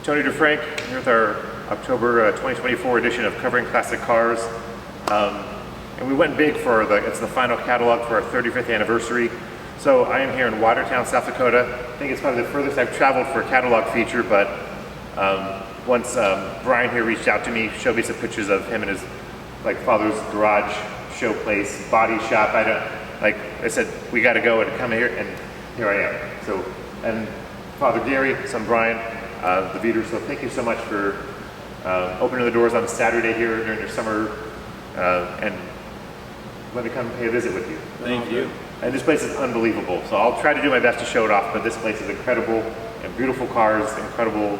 Tony DeFrank here with our October 2024 edition of Covering Classic Cars. And we went big for it's the final catalog for our 35th anniversary. So I am here in Watertown, South Dakota. I think it's probably the furthest I've traveled for a catalog feature, but once Bryan here reached out to me, showed me some pictures of him and his father's garage show place, body shop. I said, we got to go and come here, and here I am. So, and Father Gary, son Bryan, the Veeders. So thank you so much for opening the doors on Saturday here during your summer, and let me come pay a visit with you. Thank you. And this place is unbelievable. So I'll try to do my best to show it off, but this place is incredible, and beautiful cars, incredible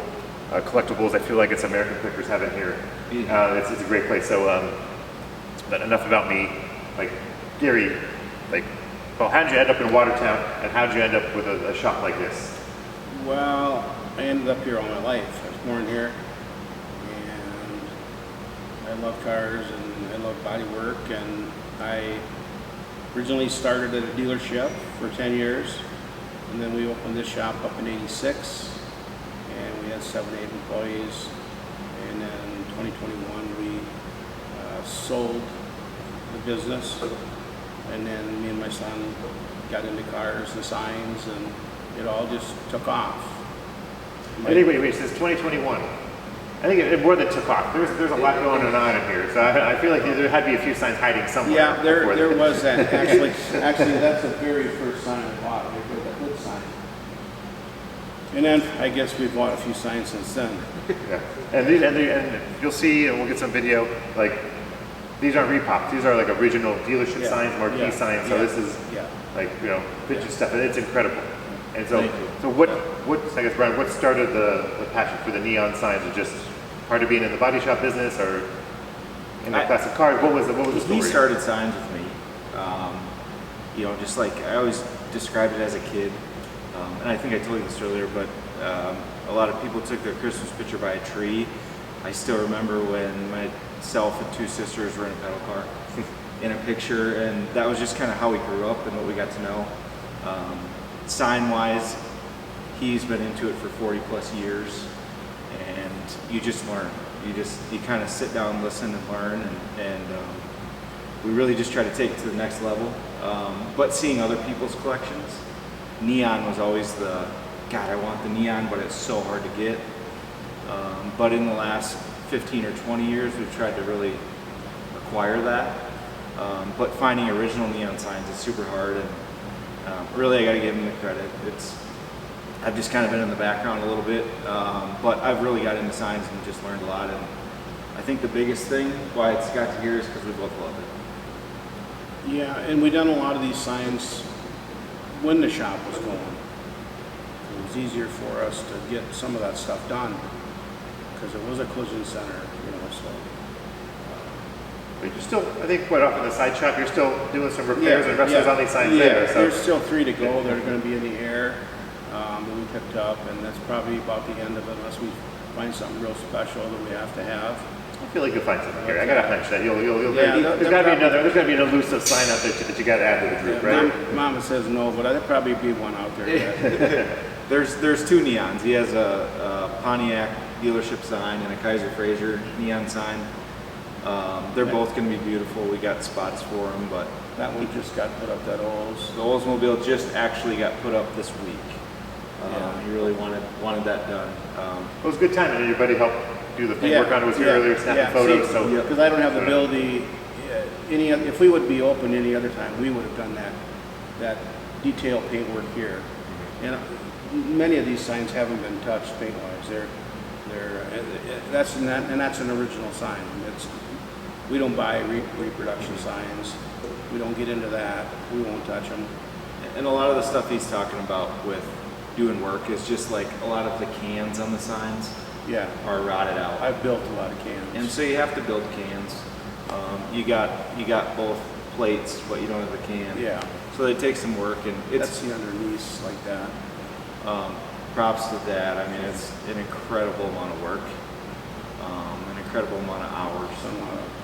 collectibles. I feel like it's American Collectors Heaven here. It's a great place. So, but enough about me. Gary, well, how did you end up in Watertown, and how did you end up with a shop like this? Well, I ended up here all my life. I was born here, and I love cars, and I love body work, and I originally started at a dealership for 10 years, and then we opened this shop up in '86, and we had 7, 8 employees, and then in 2021 we sold the business, and then me and my son got into cars and signs, and it all just took off. Wait, it says 2021. I think it more than took off. There's a lot going on in here, so I feel like there had to be a few signs hiding somewhere. Yeah, there was that. Actually, that's the very first sign I bought. I put that good sign. And then I guess we bought a few signs since then. Yeah, and you'll see, and we'll get some video. These aren't repops. These are original dealership signs, marquee signs. So this is vintage stuff, and it's incredible. And so what I guess, Bryan, what started the passion for the neon signs? Was just part of being in the body shop business, or in the classic cars? What was the story? He started signs with me. Just like I always described it as a kid, and I think I told you this earlier, but a lot of people took their Christmas picture by a tree. I still remember when myself and 2 sisters were in a pedal car in a picture, and that was just kind of how we grew up and what we got to know. Sign-wise, he's been into it for 40 plus years, and you just learn. You kind of sit down, listen, and learn, and we really just try to take it to the next level. But seeing other people's collections, neon was always God, I want the neon, but it's so hard to get. But in the last 15 or 20 years, we've tried to really acquire that. But finding original neon signs is super hard, and really I got to give him the credit. I've just kind of been in the background a little bit, but I've really got into signs and just learned a lot. And I think the biggest thing why it's got to here is because we both love it. Yeah, and we done a lot of these signs when the shop was going. It was easier for us to get some of that stuff done because it was a collision center, so. But you're still, I think, quite often the side shop, you're still doing some repairs and repairs on these signs there. So. There's still 3 to go that are going to be in the air that we picked up, and that's probably about the end of it, unless we find something real special that we have to have. I feel like you'll find something here. I got a hunch that there's got to be an elusive sign out there that you got to add to the group, right? Mama says no, but there'll probably be one out there. There's 2 neons. He has a Pontiac dealership sign and a Kaiser Fraser neon sign. They're both going to be beautiful. We got spots for them, but that one just got put up. The Oldsmobile just actually got put up this week. He really wanted that done. It was a good time, and everybody helped do the paintwork on it. Was here earlier, snapping photos. Because I don't have the ability. If we would be open any other time, we would have done that detailed paintwork here. And many of these signs haven't been touched paint-wise. That's an original sign. We don't buy reproduction signs. We don't get into that. We won't touch them. And a lot of the stuff he's talking about with doing work is just a lot of the cans on the signs are rotted out. I've built a lot of cans. And so you have to build cans. You got both plates, but you don't have the can. Yeah. So it takes some work, and that's the underneath like that. Props to that. I mean, it's an incredible amount of work, an incredible amount of hours.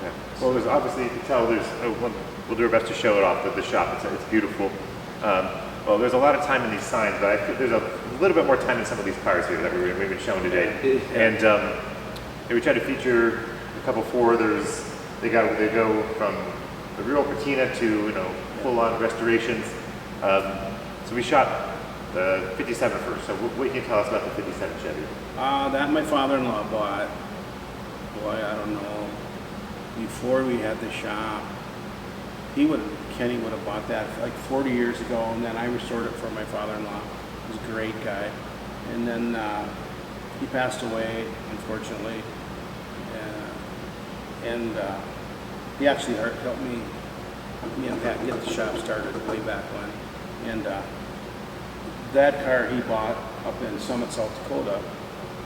Yeah. Well, obviously you can tell we'll do our best to show it off at the shop. It's beautiful. Well, there's a lot of time in these signs, but I think there's a little bit more time in some of these cars here that we've been showing today. And we try to feature a couple four-wheelers. They go from the real patina to full-on restorations. So we shot the 57 first. So what can you tell us about the 57 Chevy? That my father-in-law bought. Boy, I don't know. Before we had the shop, Kenny would have bought that like 40 years ago, and then I restored it for my father-in-law. He was a great guy. And then he passed away, unfortunately. And he actually helped me and Pat get the shop started way back when. And that car he bought up in Summit, South Dakota,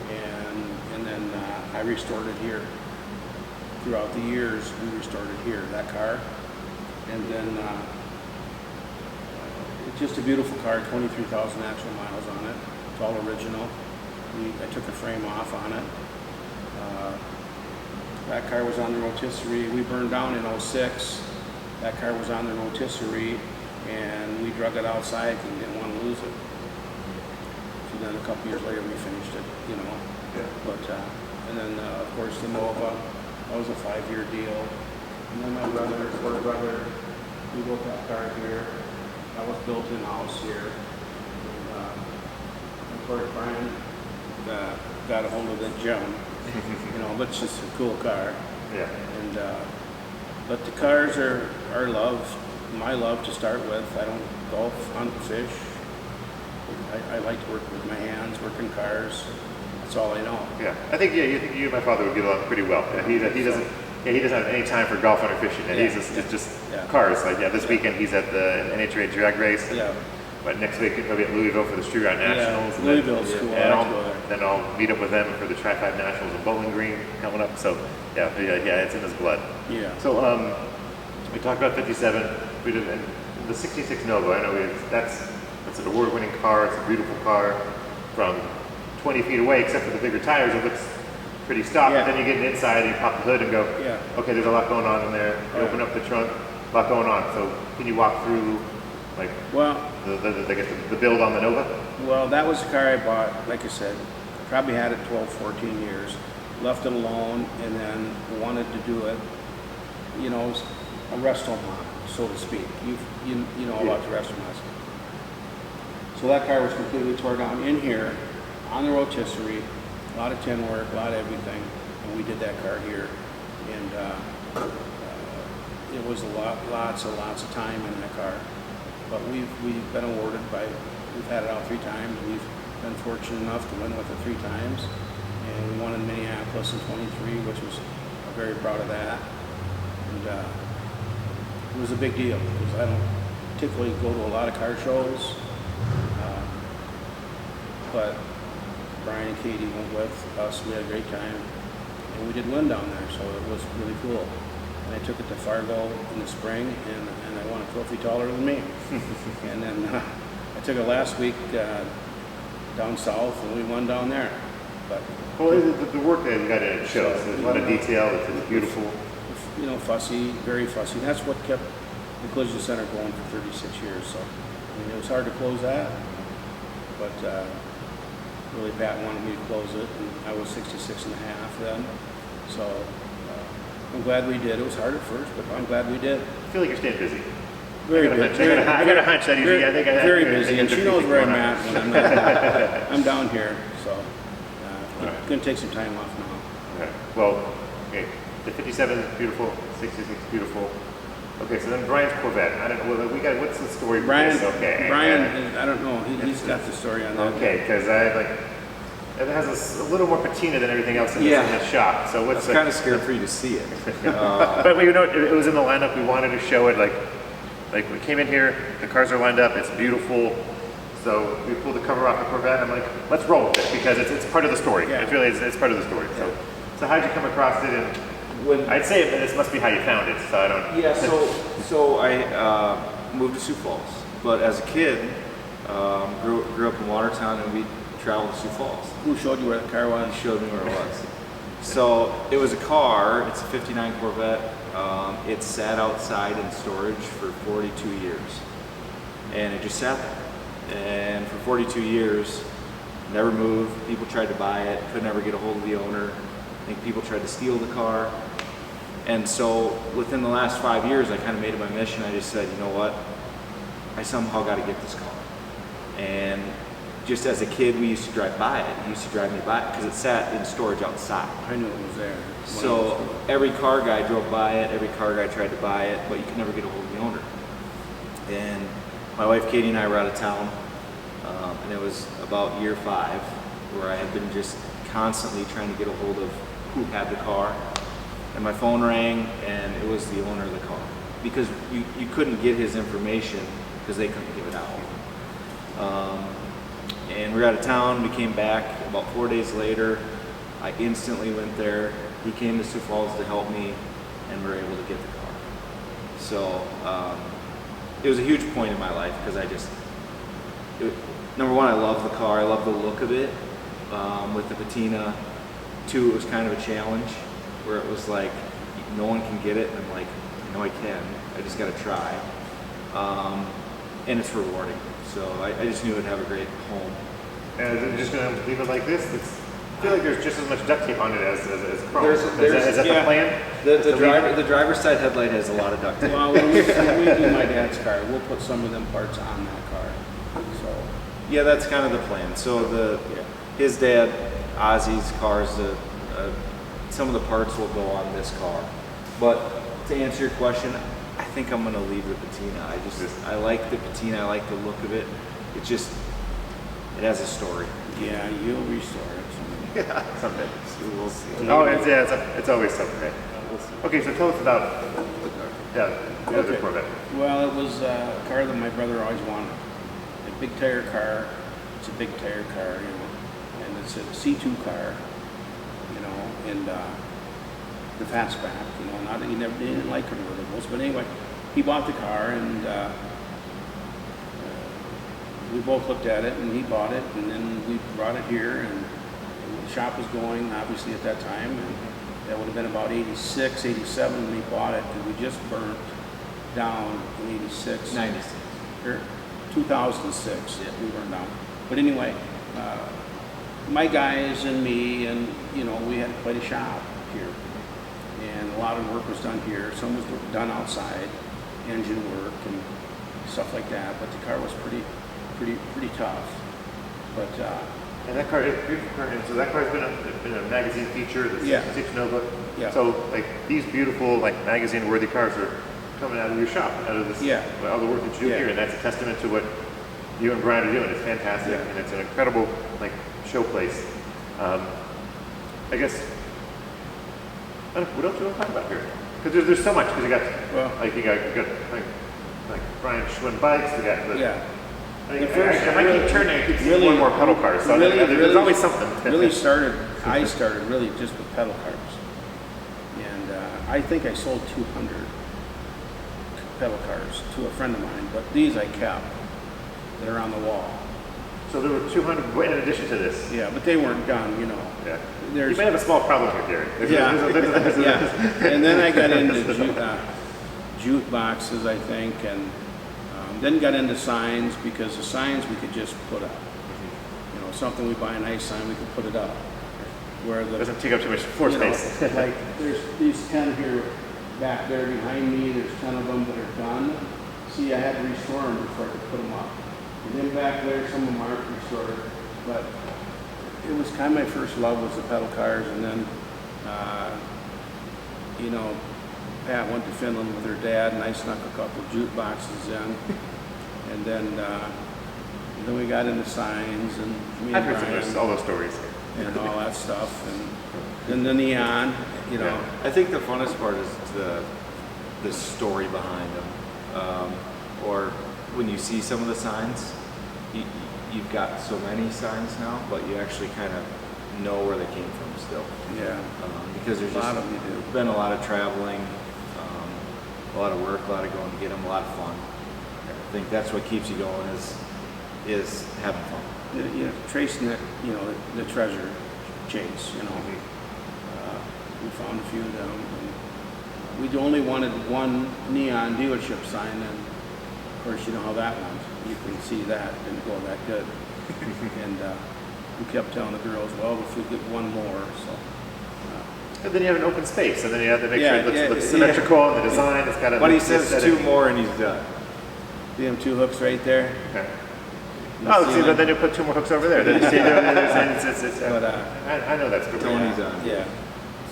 and then I restored it here. Throughout the years, we restored it here, that car. And then it's just a beautiful car, 23,000 actual miles on it. It's all original. I took the frame off on it. That car was on the rotisserie. We burned down in '06. That car was on the rotisserie, and we drug it outside and didn't want to lose it. So then a couple years later, we finished it, Yeah. But and then of course the Nova, that was a 5-year deal. And then my brother, we built that car here. That was built in house here. And of course Bryan got a hold of that gem. But it's just a cool car. Yeah. And but the cars are my love to start with. I don't golf, hunt, fish. I like to work with my hands, work in cars. That's all I know. Yeah, I think you and my father would get along pretty well. He doesn't have any time for golf or fishing. And he's just cars. Like this weekend he's at the NHRA drag race. Yeah. But next week he'll be at Louisville for the Street Route Nationals. Yeah, Louisville's cool. Then I'll meet up with them for the Tri-5 Nationals in Bowling Green coming up. So yeah, it's in his blood. Yeah. So we talked about 57. We did the 66 Nova. I know that's an award-winning car. It's a beautiful car. From 20 feet away, except for the bigger tires, it looks pretty stock. Yeah. But then you get inside and you pop the hood and go, okay, there's a lot going on in there. You open up the trunk, a lot going on. So can you walk through, the build on the Nova? Well, that was the car I bought. Like I said, probably had it 12, 14 years. Left it alone, and then wanted to do it. A restaurant, so to speak. You know about the restaurants. So that car was completely torn down in here, on the rotisserie, a lot of tin work, a lot of everything, and we did that car here. And it was lots of time in that car. But we've been awarded we've had it out 3 times. We've been fortunate enough to win with it 3 times. And we won in Minneapolis in '23, which I'm very proud of that. And it was a big deal because I don't typically go to a lot of car shows. But Bryan and Katie went with us. We had a great time. And we did win down there, so it was really cool. And I took it to Fargo in the spring, and I won a trophy taller than me. And then I took it last week down south, and we won down there. But the work that you got in it shows. There's a lot of detail. It's beautiful. Fussy, very fussy. That's what kept the collision center going for 36 years. So it was hard to close that, but really Pat wanted me to close it, and I was 66 and a half then. So I'm glad we did. It was hard at first, but I'm glad we did. I feel like you're staying busy. Very busy. I got a hunch that very busy, and she knows where I'm at when I'm not. I'm down here, so I'm going to take some time off now. Okay. Well, the 57 is beautiful, 66 is beautiful. Okay, so then Bryan's Corvette. I don't know. What's the story? Bryan, Okay. Bryan, I don't know. He's got the story on that. Okay, because it has a little more patina than everything else in the shop. So what's I'm kind of scared for you to see it. But it was in the lineup. We wanted to show it. Like we came in here, the cars are lined up. It's beautiful. So we pulled the cover off the Corvette. I'm like, let's roll with it because it's part of the story. Yeah. It's part of the story. So how'd you come across it? And I'd say this must be how you found it. So I don't. Yeah. So I moved to Sioux Falls, but as a kid, grew up in Watertown, and we traveled to Sioux Falls. Who showed you where the car was? He showed me where it was. So it was a car. It's a '59 Corvette. It sat outside in storage for 42 years, and it just sat there. and for 42 years, never moved. People tried to buy it, could never get a hold of the owner. I think people tried to steal the car. And so within the last 5 years, I kind of made it my mission. I just said, you know what? I somehow got to get this car. And just as a kid, we used to drive by it. He used to drive me by it because it sat in storage outside. I knew it was there. So every car guy drove by it, every car guy tried to buy it, but you could never get a hold of the owner. And my wife Katie and I were out of town, and it was about year 5 where I had been just constantly trying to get a hold of who had the car. And my phone rang, and it was the owner of the car. Because you couldn't get his information because they couldn't give it out. And we were out of town, we came back about 4 days later. I instantly went there. He came to Sioux Falls to help me, and we were able to get the car. So it was a huge point in my life because number one, I love the car. I love the look of it with the patina. 2, it was kind of a challenge where it was like, no one can get it. And I'm like, I know I can. I just got to try. And it's rewarding. So I just knew it'd have a great home. And is it just going to leave it like this? I feel like there's just as much duct tape on it as chrome. Is that the plan? The driver's side headlight has a lot of duct tape. Well, when we do my dad's car, we'll put some of them parts on that car. So Yeah, that's kind of the plan. So his dad, Ozzy's cars, some of the parts will go on this car. But to answer your question, I think I'm going to leave the patina. I like the patina. I like the look of it. It has a story. yeah, you'll restore it. Yeah, someday. So we'll see. Oh, it's always something. Okay, so tell us about the other Corvette. Well, it was a car that my brother always wanted. A big tire car. It's a big tire car, and it's a C2 car, and the fastback, he didn't like convertibles, but anyway, he bought the car, and we both looked at it, and he bought it, and then we brought it here, and the shop was going, obviously, at that time, and that would have been about 86, 87 when he bought it, and we just burnt down in 86. 96. Or 2006, we burned down. But anyway, my guys and me, and we had quite a shop here, and a lot of work was done here. Some was done outside, engine work and stuff like that. But the car was pretty tough. But And that car is a beautiful car, and so that car's been a magazine feature, the Yeah. 6 Nova. Yeah. So like these beautiful magazine-worthy cars are coming out of your shop, out of this, Yeah. all the work that you do Yeah. here, and that's a testament to what you and Bryan are doing. It's fantastic, Yeah. and it's an incredible show place. I guess. What else do you want to talk about here? Because there's so much. Because you got Bryan Schwinn bikes. You got the. yeah. If I keep turning, I keep seeing more and more pedal cars. So there's always something. I started really just with pedal cars, and I think I sold 200 pedal cars to a friend of mine. But these I kept. They're on the wall. So there were 200 in addition to this. Yeah, but they weren't done. Yeah. There's, You may have a small problem here, Gary. yeah. And then I got into jute boxes, I think, and then got into signs, because the signs we could just put up. Something we buy a nice sign, we could put it up. Where the Doesn't take up too much floor space. like there's these 10 here back there behind me. There's 10 of them that are done. See, I had to restore them before I could put them up. And then back there, some of them aren't restored, but it was kind of my first love was the pedal cars, and then, Pat went to Finland with her dad, and I snuck a couple jute boxes in, and then we got into signs, and me I've and heard Bryan, all those stories. and all that stuff, and then the neon, Yeah. I think the funnest part is the story behind them, or when you see some of the signs, you've got so many signs now, but you actually kind of know where they came from still. yeah. Because there's A lot of them you do. been a lot of traveling, a lot of work, a lot of going to get them, a lot of fun. I think that's what keeps you going is having fun. Tracing the treasure chase, we found a few of them. And we only wanted one neon dealership sign, and of course you know how that went. you can see that didn't go that good. And we kept telling the girls, well, if we get one more, so. And then you have an open space, and then you have to make Yeah, sure it looks yeah, symmetrical, and the design is kind of. When he says 2 more and he's done. See them 2 hooks right there? Okay. You Oh, see see, but them? then you put 2 more hooks over there. Then you see, But, I know that's good. Tony's on. yeah.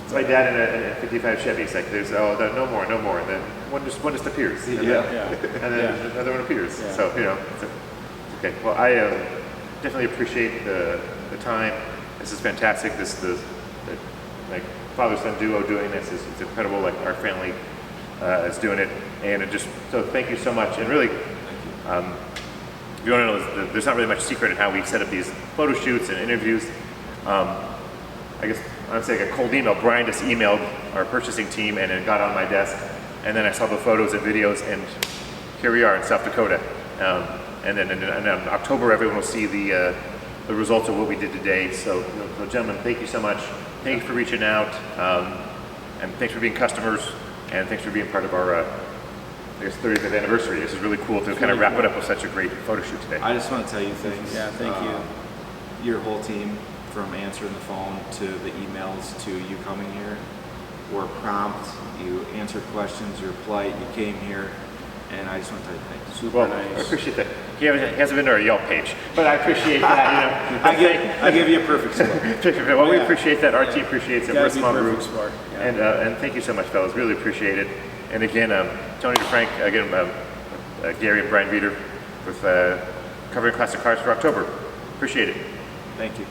It's my dad in a 55 Chevy. It's like there's no more, and then one just appears, and Yeah. and then Yeah. another one appears. Yeah. So it's okay. Well, I definitely appreciate the time. This is fantastic. The like father-son duo doing this is it's incredible. Like our family is doing it, and it just so thank you so much. And really, if you want to know, there's not really much secret in how we set up these photo shoots and interviews. I guess honestly, like a cold email. Bryan just emailed our purchasing team, and it got on my desk. And then I saw the photos and videos, and here we are in South Dakota. And then in October, everyone will see the results of what we did today. So, gentlemen, thank you so much. Thank you for reaching out, and thanks for being customers, and thanks for being part of our I guess 30th anniversary. This is really cool to kind of wrap it up with such a great photo shoot today. I just want to tell you things. Yeah, thank you. Your whole team, from answering the phone to the emails to you coming here, were prompt. You answered questions. You're polite. You came here, and I just want to tell you thanks. Super Well, nice. I appreciate that. He hasn't been to our Yelp page, but I appreciate that. I give you a perfect score. Well, we Yeah. appreciate that. Our team appreciates it. We're a Gotta be small perfect group. sport. Yeah. And thank you so much, fellas. Really appreciate it. And again, Tony DeFrank, again, Gary and Bryan Veeder with covering classic cars for October. Appreciate it. Thank you.